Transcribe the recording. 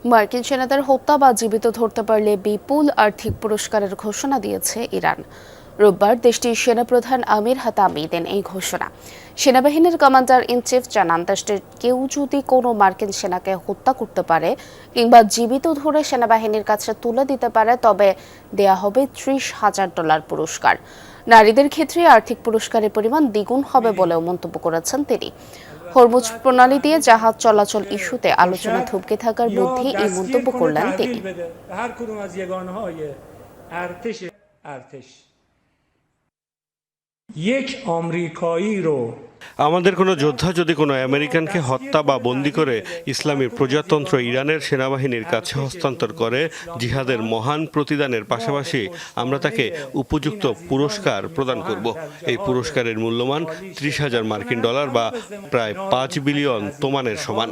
মার্কিন সেনাদের হত্যা বা জীবিত ধরতে পারলে বিপুল আর্থিক পুরস্কারের ঘোষণা দিয়েছে ইরান। রোববার দেশটির সেনাপ্রধান আমির হাতামি দেন এই ঘোষণা। সেনাবাহিনীর কমান্ডার ইন চিফ জানান, দেশটির কেউ যদি কোনো মার্কিন সেনাকে হত্যা করতে পারে কিংবা জীবিত ধরে সেনাবাহিনীর কাছে তুলে দিতে পারে তবে দেয়া হবে $30,000 পুরস্কার। নারীদের ক্ষেত্রে আর্থিক পুরস্কারের পরিমাণ দ্বিগুণ হবে বলেও মন্তব্য করেছেন তিনি। হরমুজ প্রণালী দিয়ে জাহাজ চলাচল ইস্যুতে আলোচনা থমকে থাকার মধ্যে এই মন্তব্য করলেন তিনি। আমাদের কোনো যোদ্ধা যদি কোনো আমেরিকানকে হত্যা বা বন্দী করে ইসলামী প্রজাতন্ত্র ইরানের সেনাবাহিনীর কাছে হস্তান্তর করে জিহাদের মহান প্রতিদানের পাশাপাশি আমরা তাকে উপযুক্ত পুরস্কার প্রদান করব। এই পুরস্কারের মূল্যমান $30,000 মার্কিন বা প্রায় $5 বিলিয়ন তোমানের সমান।